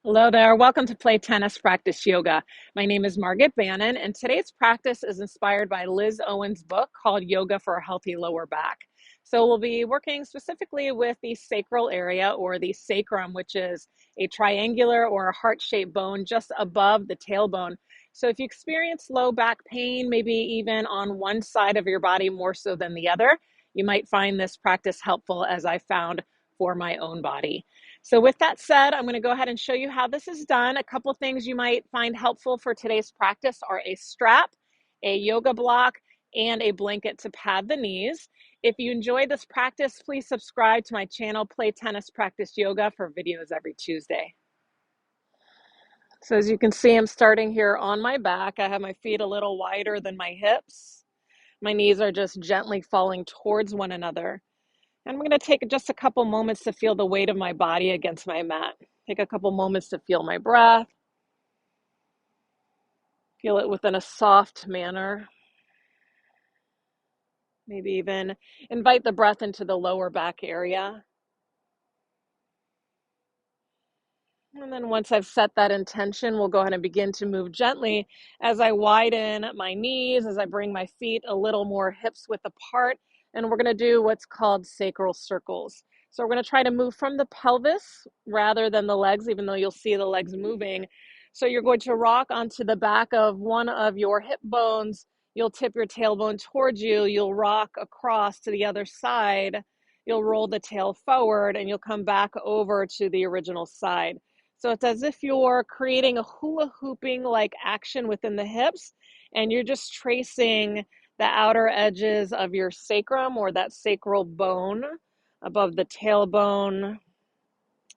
Hello there. Welcome to Play Tennis Practice Yoga. My name is Margaret Bannon, and today's practice is inspired by Liz Owen's book called Yoga for a Healthy Lower Back. So we'll be working specifically with the sacral area or the sacrum, which is a triangular or a heart-shaped bone just above the tailbone. So if you experience low back pain, maybe even on one side of your body more so than the other, you might find this practice helpful, as I found for my own body. So with that said, I'm going to go ahead and show you how this is done. A couple things you might find helpful for today's practice are a strap, a yoga block, and a blanket to pad the knees. If you enjoyed this practice, please subscribe to my channel, Play Tennis Practice Yoga, for videos every Tuesday. So as you can see, I'm starting here on my back. I have my feet a little wider than my hips. My knees are just gently falling towards one another. And I'm going to take just a couple moments to feel the weight of my body against my mat. Take a couple moments to feel my breath. Feel it within a soft manner. Maybe even invite the breath into the lower back area. And then once I've set that intention, we'll go ahead and begin to move gently as I widen my knees, as I bring my feet a little more hips width apart. And we're going to do what's called sacral circles. So we're going to try to move from the pelvis rather than the legs, even though you'll see the legs moving. So you're going to rock onto the back of one of your hip bones. You'll tip your tailbone towards you. You'll rock across to the other side. You'll roll the tail forward and you'll come back over to the original side. So it's as if you're creating a hula hooping like action within the hips, and you're just tracing the outer edges of your sacrum or that sacral bone above the tailbone.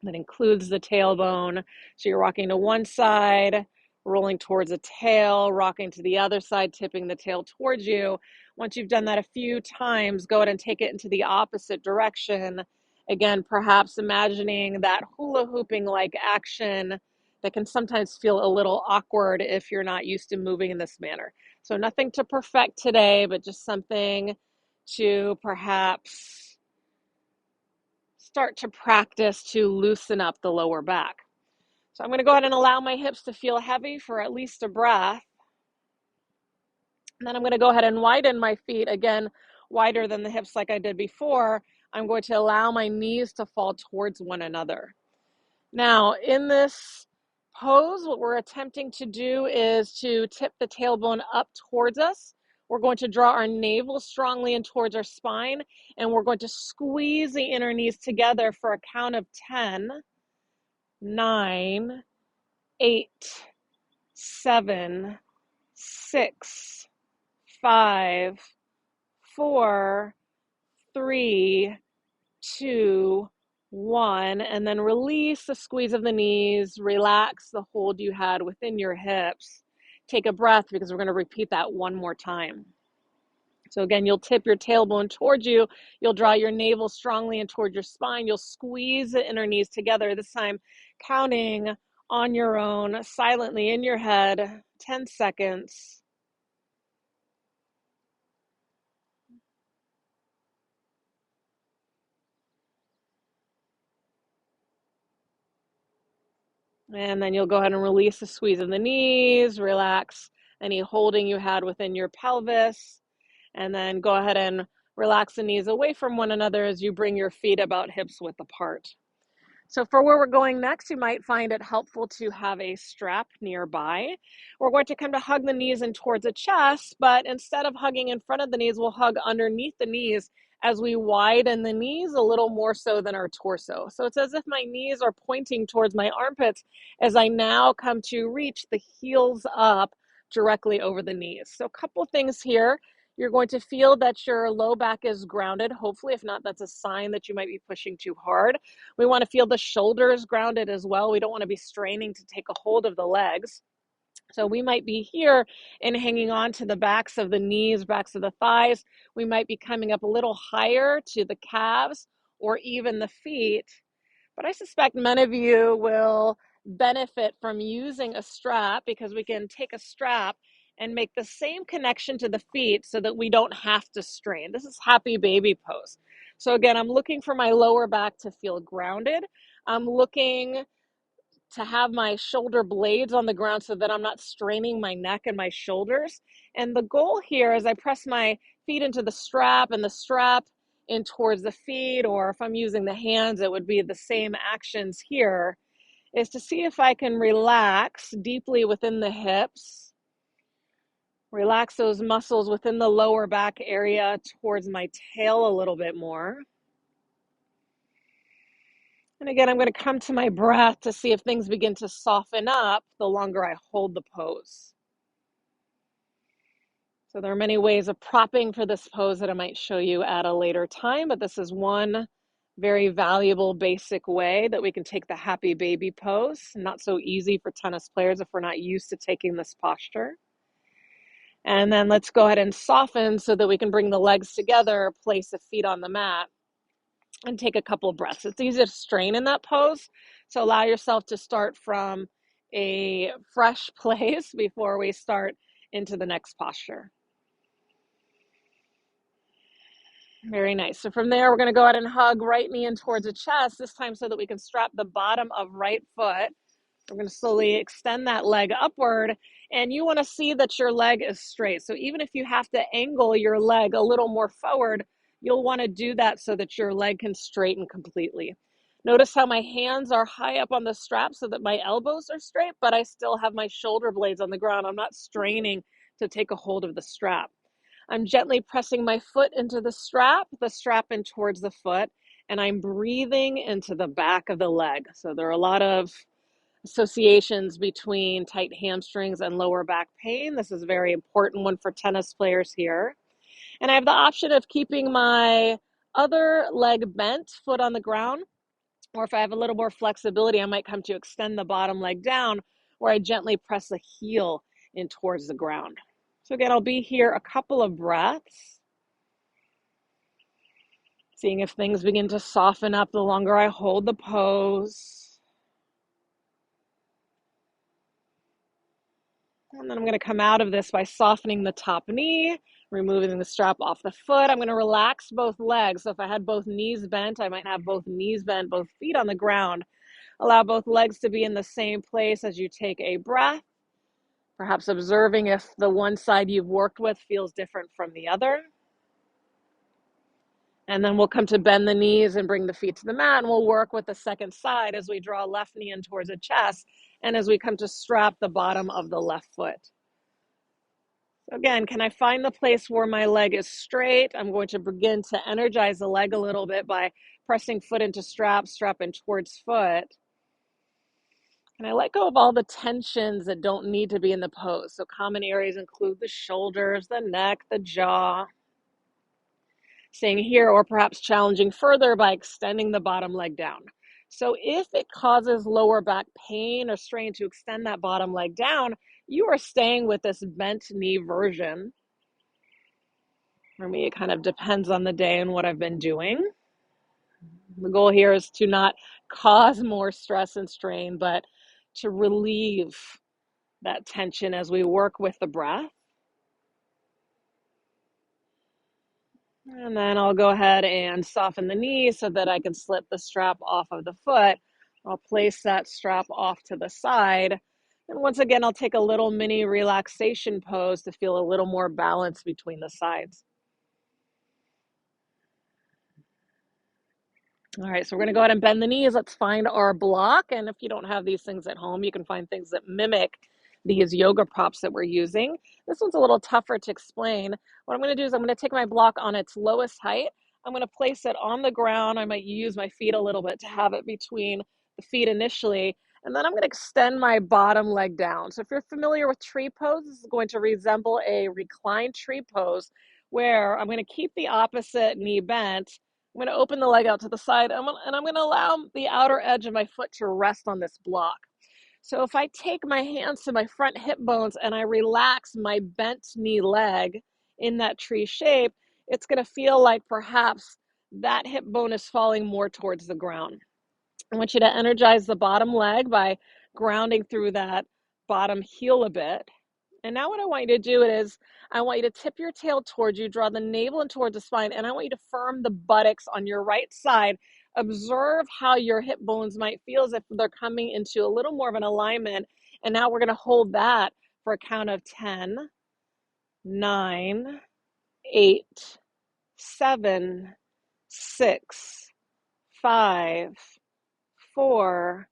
That includes the tailbone. So you're rocking to one side, rolling towards a tail, rocking to the other side, tipping the tail towards you. Once you've done that a few times, go ahead and take it into the opposite direction. Again, perhaps imagining that hula hooping like action that can sometimes feel a little awkward if you're not used to moving in this manner. So nothing to perfect today, but just something to perhaps start to practice to loosen up the lower back. So I'm going to go ahead and allow my hips to feel heavy for at least a breath. And then I'm going to go ahead and widen my feet, again, wider than the hips like I did before. I'm going to allow my knees to fall towards one another. Now, in this pose, what we're attempting to do is to tip the tailbone up towards us. We're going to draw our navel strongly in towards our spine, and we're going to squeeze the inner knees together for a count of 10, 9, 8, 7, 6, 5, 4, 3, 2, 1, and then release the squeeze of the knees, relax the hold you had within your hips. Take a breath because we're going to repeat that one more time. So again, you'll tip your tailbone towards you. You'll draw your navel strongly in toward your spine. You'll squeeze the inner knees together, this time counting on your own, silently in your head, 10 seconds. And then you'll go ahead and release the squeeze of the knees, relax any holding you had within your pelvis, and then go ahead and relax the knees away from one another as you bring your feet about hips width apart. So for where we're going next, you might find it helpful to have a strap nearby. We're going to come to hug the knees in towards the chest, but instead of hugging in front of the knees, we'll hug underneath the knees as we widen the knees a little more so than our torso. So it's as if my knees are pointing towards my armpits as I now come to reach the heels up directly over the knees. So a couple things here. You're going to feel that your low back is grounded. Hopefully, if not, that's a sign that you might be pushing too hard. We want to feel the shoulders grounded as well. We don't want to be straining to take a hold of the legs. So we might be here and hanging on to the backs of the knees, backs of the thighs. We might be coming up a little higher to the calves or even the feet. But I suspect many of you will benefit from using a strap because we can take a strap and make the same connection to the feet so that we don't have to strain. This is happy baby pose. So again, I'm looking for my lower back to feel grounded. I'm looking to have my shoulder blades on the ground so that I'm not straining my neck and my shoulders. And the goal here is I press my feet into the strap and the strap in towards the feet, or if I'm using the hands, it would be the same actions here, is to see if I can relax deeply within the hips, relax those muscles within the lower back area towards my tail a little bit more. And again, I'm going to come to my breath to see if things begin to soften up the longer I hold the pose. So there are many ways of propping for this pose that I might show you at a later time, but this is one very valuable basic way that we can take the happy baby pose. Not so easy for tennis players if we're not used to taking this posture. And then let's go ahead and soften so that we can bring the legs together, place the feet on the mat, and take a couple of breaths. It's easy to strain in that pose, so allow yourself to start from a fresh place before we start into the next posture. Very nice. So from there, we're going to go ahead and hug right knee in towards the chest, this time so that we can strap the bottom of right foot. We're going to slowly extend that leg upward, and you want to see that your leg is straight. So even if you have to angle your leg a little more forward, you'll want to do that so that your leg can straighten completely. Notice how my hands are high up on the strap so that my elbows are straight, but I still have my shoulder blades on the ground. I'm not straining to take a hold of the strap. I'm gently pressing my foot into the strap in towards the foot, and I'm breathing into the back of the leg. So there are a lot of associations between tight hamstrings and lower back pain. This is a very important one for tennis players here. And I have the option of keeping my other leg bent, foot on the ground, or if I have a little more flexibility, I might come to extend the bottom leg down, where I gently press the heel in towards the ground. So again, I'll be here a couple of breaths, seeing if things begin to soften up the longer I hold the pose. And then I'm going to come out of this by softening the top knee, removing the strap off the foot. I'm going to relax both legs. So if I had both knees bent, I might have both knees bent, both feet on the ground. Allow both legs to be in the same place as you take a breath, perhaps observing if the one side you've worked with feels different from the other. And then we'll come to bend the knees and bring the feet to the mat, and we'll work with the second side as we draw left knee in towards the chest and as we come to strap the bottom of the left foot. So again, can I find the place where my leg is straight? I'm going to begin to energize the leg a little bit by pressing foot into strap in towards foot. And I let go of all the tensions that don't need to be in the pose. So common areas include the shoulders, the neck, the jaw. Staying here, or perhaps challenging further by extending the bottom leg down. So if it causes lower back pain or strain to extend that bottom leg down, you are staying with this bent knee version. For me, it kind of depends on the day and what I've been doing. The goal here is to not cause more stress and strain, but to relieve that tension as we work with the breath. And then I'll go ahead and soften the knee so that I can slip the strap off of the foot. I'll place that strap off to the side. And once again, I'll take a little mini relaxation pose to feel a little more balance between the sides. All right, so we're going to go ahead and bend the knees. Let's find our block. And if you don't have these things at home, you can find things that mimic these yoga props that we're using. This one's a little tougher to explain. What I'm going to do is I'm going to take my block on its lowest height. I'm going to place it on the ground. I might use my feet a little bit to have it between the feet initially. And then I'm going to extend my bottom leg down. So if you're familiar with tree pose, this is going to resemble a reclined tree pose where I'm going to keep the opposite knee bent. I'm going to open the leg out to the side, and I'm going to allow the outer edge of my foot to rest on this block. So if I take my hands to my front hip bones and I relax my bent knee leg in that tree shape, it's going to feel like perhaps that hip bone is falling more towards the ground. I want you to energize the bottom leg by grounding through that bottom heel a bit. And now what I want you to do is I want you to tip your tail towards you, draw the navel in towards the spine, and I want you to firm the buttocks on your right side Observe how your hip bones might feel as if they're coming into a little more of an alignment. And now we're going to hold that for a count of 10, 9, 8, 7, 6, 5, 4,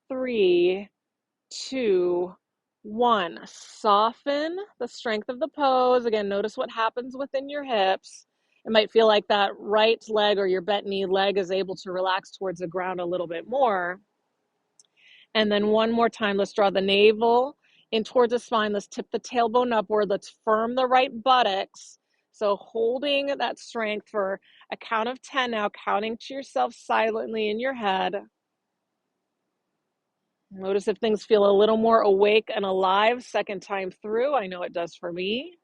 3, 2, 1. Soften the strength of the pose. Again, notice what happens within your hips. It might feel like that right leg or your bent knee leg is able to relax towards the ground a little bit more. And then one more time, let's draw the navel in towards the spine. Let's tip the tailbone upward. Let's firm the right buttocks. So holding that strength for a count of 10 now, counting to yourself silently in your head. Notice if things feel a little more awake and alive second time through. I know it does for me.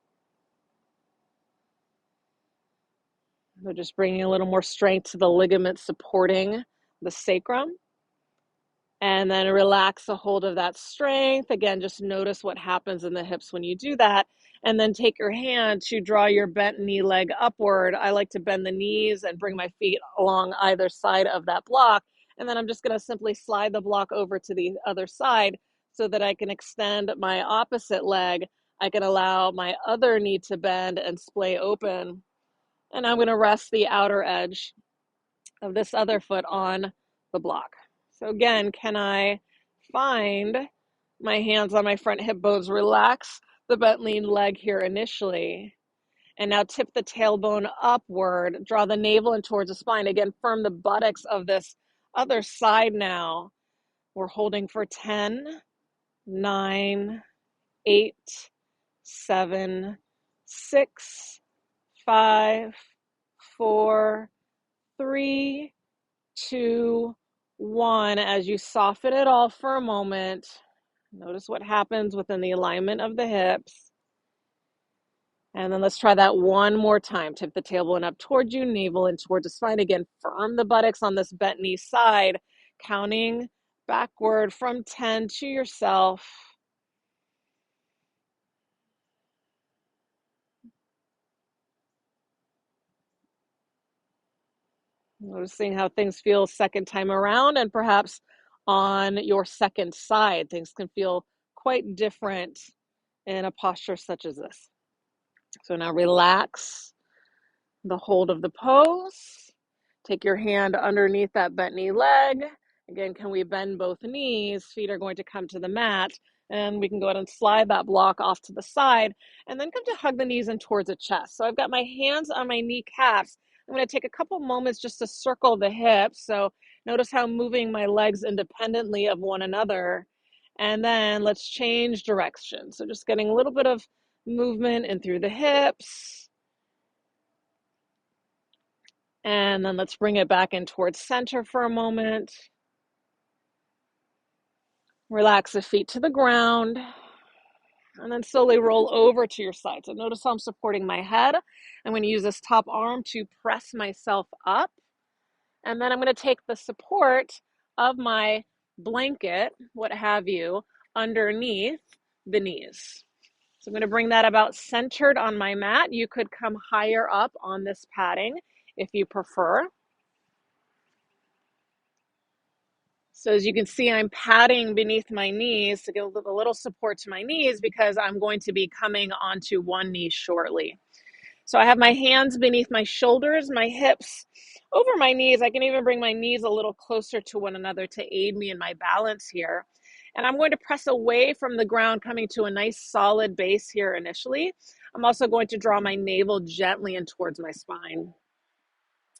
So just bringing a little more strength to the ligaments supporting the sacrum. And then relax the hold of that strength. Again, just notice what happens in the hips when you do that. And then take your hand to draw your bent knee leg upward. I like to bend the knees and bring my feet along either side of that block. And then I'm just going to simply slide the block over to the other side so that I can extend my opposite leg. I can allow my other knee to bend and splay open. And I'm going to rest the outer edge of this other foot on the block. So again, can I find my hands on my front hip bones, relax the bent lean leg here initially, and now tip the tailbone upward, draw the navel in towards the spine. Again, firm the buttocks of this other side now. We're holding for 10, 9, 8, 7, 6, 5, 4, 3, 2, 1. As you soften it all for a moment, notice what happens within the alignment of the hips. And then let's try that one more time. Tip the tailbone up towards you, navel in towards the spine. Again, firm the buttocks on this bent knee side, counting backward from 10 to yourself. Noticing how things feel second time around, and perhaps on your second side, things can feel quite different in a posture such as this. So now relax the hold of the pose. Take your hand underneath that bent knee leg. Again, can we bend both knees? Feet are going to come to the mat, and we can go ahead and slide that block off to the side, and then come to hug the knees in towards the chest. So I've got my hands on my kneecaps. I'm going to take a couple moments just to circle the hips. So notice how I'm moving my legs independently of one another. And then let's change direction. So just getting a little bit of movement in through the hips. And then let's bring it back in towards center for a moment. Relax the feet to the ground. And then slowly roll over to your side. So notice how I'm supporting my head. I'm going to use this top arm to press myself up. And then I'm going to take the support of my blanket, what have you, underneath the knees. So I'm going to bring that about centered on my mat. You could come higher up on this padding if you prefer. So as you can see, I'm padding beneath my knees to give a little support to my knees because I'm going to be coming onto one knee shortly. So I have my hands beneath my shoulders, my hips over my knees. I can even bring my knees a little closer to one another to aid me in my balance here. And I'm going to press away from the ground, coming to a nice solid base here initially. I'm also going to draw my navel gently in towards my spine.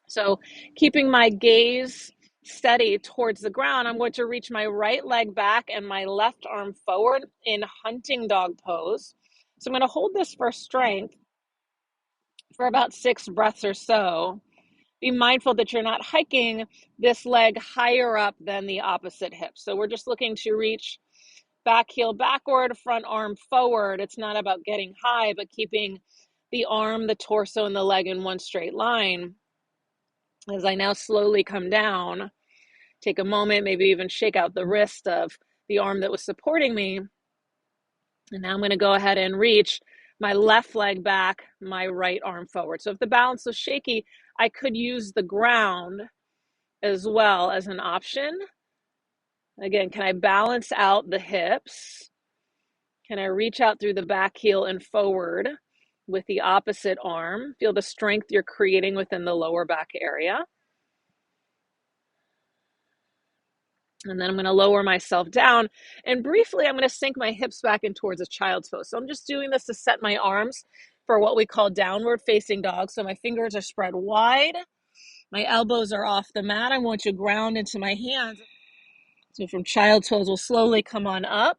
So keeping my gaze steady towards the ground, I'm going to reach my right leg back and my left arm forward in hunting dog pose. So I'm going to hold this for strength for about 6 breaths or so. Be mindful that you're not hiking this leg higher up than the opposite hip. So we're just looking to reach back heel backward, front arm forward. It's not about getting high, but keeping the arm, the torso, and the leg in one straight line. As I now slowly come down, take a moment, maybe even shake out the wrist of the arm that was supporting me. And now I'm going to go ahead and reach my left leg back, my right arm forward. So if the balance was shaky, I could use the ground as well as an option. Again, can I balance out the hips? Can I reach out through the back heel and forward with the opposite arm? Feel the strength you're creating within the lower back area. And then I'm going to lower myself down. And briefly, I'm going to sink my hips back in towards a child's pose. So I'm just doing this to set my arms for what we call downward facing dog. So my fingers are spread wide. My elbows are off the mat. I want to ground into my hands. So from child's pose, we'll slowly come on up.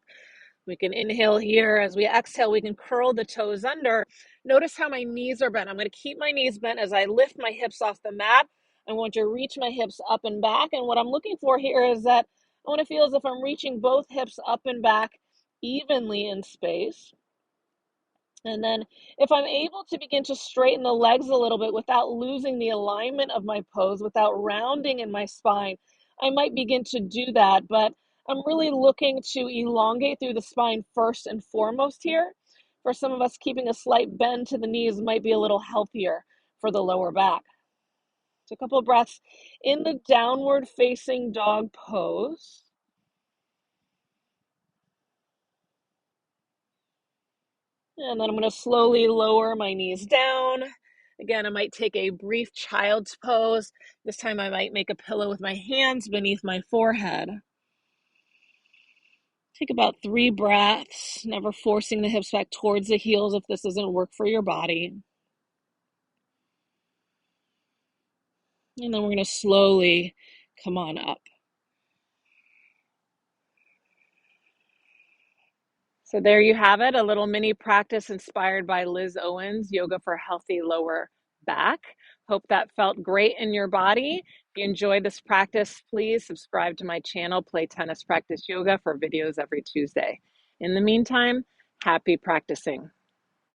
We can inhale here. As we exhale, we can curl the toes under. Notice how my knees are bent. I'm going to keep my knees bent as I lift my hips off the mat. I want to reach my hips up and back. And what I'm looking for here is that I want to feel as if I'm reaching both hips up and back evenly in space. And then if I'm able to begin to straighten the legs a little bit without losing the alignment of my pose, without rounding in my spine, I might begin to do that. But I'm really looking to elongate through the spine first and foremost here. For some of us, keeping a slight bend to the knees might be a little healthier for the lower back. So a couple of breaths in the downward facing dog pose. And then I'm going to slowly lower my knees down. Again, I might take a brief child's pose. This time I might make a pillow with my hands beneath my forehead. Take about 3 breaths, never forcing the hips back towards the heels if this doesn't work for your body. And then we're going to slowly come on up. So there you have it, a little mini practice inspired by Liz Owens, Yoga for Healthy Lower Back. Hope that felt great in your body. If you enjoyed this practice, please subscribe to my channel, Play Tennis Practice Yoga, for videos every Tuesday. In the meantime, happy practicing.